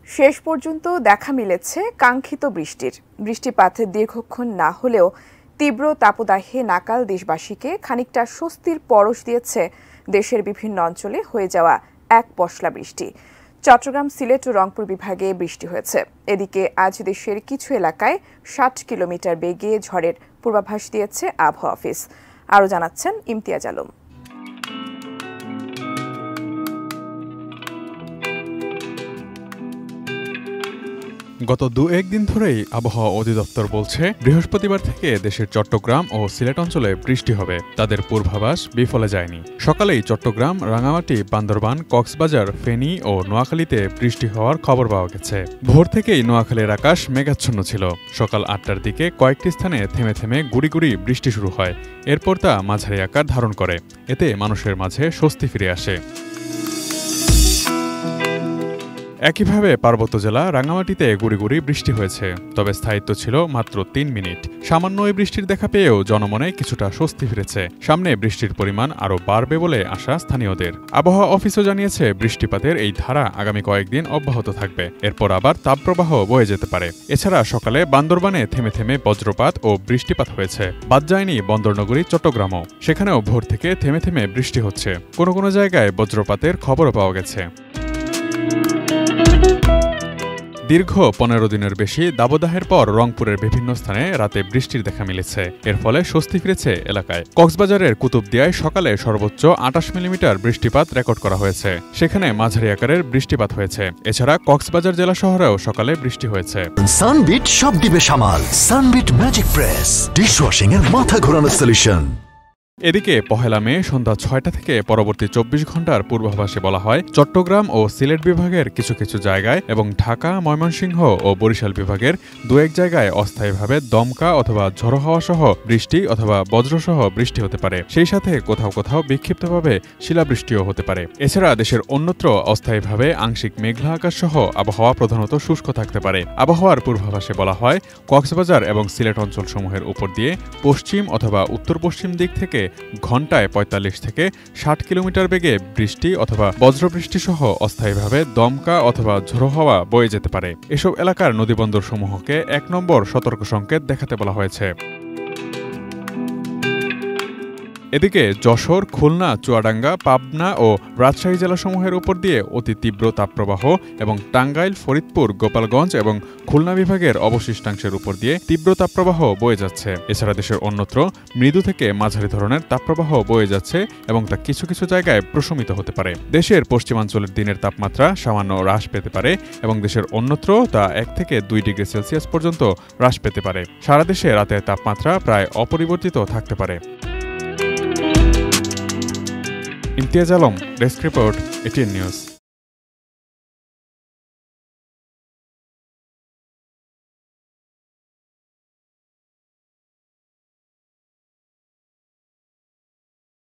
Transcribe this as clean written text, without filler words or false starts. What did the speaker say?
শেষ পর্যন্ত দেখা মিলেছে কাঙ্ক্ষিত বৃষ্টির। বৃষ্টিপাত দীর্ঘক্ষণ না হলেও তীব্র তাপদাহে নাকাল দেশবাসীকে খানিকটা স্বস্তির পরশ দিয়েছে দেশের বিভিন্ন অঞ্চলে হয়ে যাওয়া এক পশলা বৃষ্টি। চট্টগ্রাম, সিলেট ও রংপুর বিভাগে বৃষ্টি হয়েছে। এদিকে আজ দেশের কিছু এলাকায় ৬০ কিলোমিটার বেগে ঝড়ের পূর্বাভাস দিয়েছে আবহাওয়া অফিস। আরও জানাচ্ছেন ইমতিয়াজ আলম। গত দু-এক দিন ধরেই আবহাওয়া অধিদপ্তর বলছে বৃহস্পতিবার থেকে দেশের চট্টগ্রাম ও সিলেট অঞ্চলে বৃষ্টি হবে। তাদের পূর্বাভাস বিফলে যায়নি। সকালেই চট্টগ্রাম, রাঙামাটি, বান্দরবান, কক্সবাজার, ফেনী ও নোয়াখালীতে বৃষ্টি হওয়ার খবর পাওয়া গেছে। ভোর থেকেই নোয়াখালীর আকাশ মেঘাচ্ছন্ন ছিল। সকাল ৮টার দিকে কয়েকটি স্থানে থেমে থেমে গুড়ি গুড়ি বৃষ্টি শুরু হয়। এরপর তা মাঝারি আকার ধারণ করে। এতে মানুষের মাঝে স্বস্তি ফিরে আসে। একইভাবে পার্বত্য জেলা রাঙামাটিতে গুড়ি গুড়ি বৃষ্টি হয়েছে, তবে স্থায়িত্ব ছিল মাত্র ৩ মিনিট। সামান্য এই বৃষ্টির দেখা পেয়েও জনমনে কিছুটা স্বস্তি ফিরেছে। সামনে বৃষ্টির পরিমাণ আরও বাড়বে বলে আশা স্থানীয়দের। আবহাওয়া অফিসও জানিয়েছে বৃষ্টিপাতের এই ধারা আগামী কয়েকদিন অব্যাহত থাকবে। এরপর আবার তাপপ্রবাহ বয়ে যেতে পারে। এছাড়া সকালে বান্দরবানে থেমে থেমে বজ্রপাত ও বৃষ্টিপাত হয়েছে। বাদ যায়নি বন্দরনগরী চট্টগ্রামও। সেখানেও ভোর থেকে থেমে থেমে বৃষ্টি হচ্ছে। কোনো কোনো জায়গায় বজ্রপাতের খবরও পাওয়া গেছে। দীর্ঘ ১৫ দিনের বেশি দাবদাহের পর রংপুরের বিভিন্ন স্থানে রাতে বৃষ্টির দেখা মিলেছে। এর ফলে স্বস্তি ফিরেছে এলাকায়। কক্সবাজারের কুতুবদিয়ায় সকালে সর্বোচ্চ ২৮ মিলিমিটার বৃষ্টিপাত রেকর্ড করা হয়েছে। সেখানে মাঝারি আকারের বৃষ্টিপাত হয়েছে। এছাড়া কক্সবাজার জেলা শহরেও সকালে বৃষ্টি হয়েছে। সানবিট সব দিবে সামাল। সানবিট ম্যাজিক প্রেস ডিশওয়াশিং এর মাথা ঘোরানো সলিউশন। এদিকে পহেলা মে সন্ধ্যা ৬টা থেকে পরবর্তী ২৪ ঘন্টার পূর্বাভাসে বলা হয়, চট্টগ্রাম ও সিলেট বিভাগের কিছু কিছু জায়গায় এবং ঢাকা, ময়মনসিংহ ও বরিশাল বিভাগের দু-এক জায়গায় অস্থায়ীভাবে দমকা অথবা ঝোড়ো হাওয়া সহ বৃষ্টি অথবা বজ্রসহ বৃষ্টি হতে পারে। সেই সাথে কোথাও কোথাও বিক্ষিপ্তভাবে শিলাবৃষ্টিও হতে পারে। এছাড়া দেশের অন্যত্র অস্থায়ীভাবে আংশিক মেঘলা আকাশ সহ আবহাওয়া প্রধানত শুষ্ক থাকতে পারে। আবহাওয়ার পূর্বাভাসে বলা হয়, কক্সবাজার এবং সিলেট অঞ্চলসমূহের উপর দিয়ে পশ্চিম অথবা উত্তর পশ্চিম দিক থেকে ঘণ্টায় ৪৫ থেকে ৬০ কিলোমিটার বেগে বৃষ্টি অথবা বজ্রবৃষ্টি সহ অস্থায়ীভাবে দমকা অথবা ঝোড়ো হাওয়া বয়ে যেতে পারে। এসব এলাকার নদীবন্দর সমূহকে ১ নম্বর সতর্ক সংকেত দেখাতে বলা হয়েছে। এদিকে যশোর, খুলনা, চুয়াডাঙ্গা, পাবনা ও রাজশাহী জেলাসমূহের উপর দিয়ে অতি তীব্র তাপপ্রবাহ এবং টাঙ্গাইল, ফরিদপুর, গোপালগঞ্জ এবং খুলনা বিভাগের অবশিষ্টাংশের উপর দিয়ে তীব্র তাপপ্রবাহ বয়ে যাচ্ছে। এছাড়া দেশের অন্যত্র মৃদু থেকে মাঝারি ধরনের তাপপ্রবাহ বয়ে যাচ্ছে এবং তা কিছু কিছু জায়গায় প্রশমিত হতে পারে। দেশের পশ্চিমাঞ্চলের দিনের তাপমাত্রা সামান্য হ্রাস পেতে পারে এবং দেশের অন্যত্র তা ১ থেকে ২ ডিগ্রি সেলসিয়াস পর্যন্ত হ্রাস পেতে পারে। সারা দেশে রাতের তাপমাত্রা প্রায় অপরিবর্তিত থাকতে পারে। Imtiaz Alam, desk report, ATN news.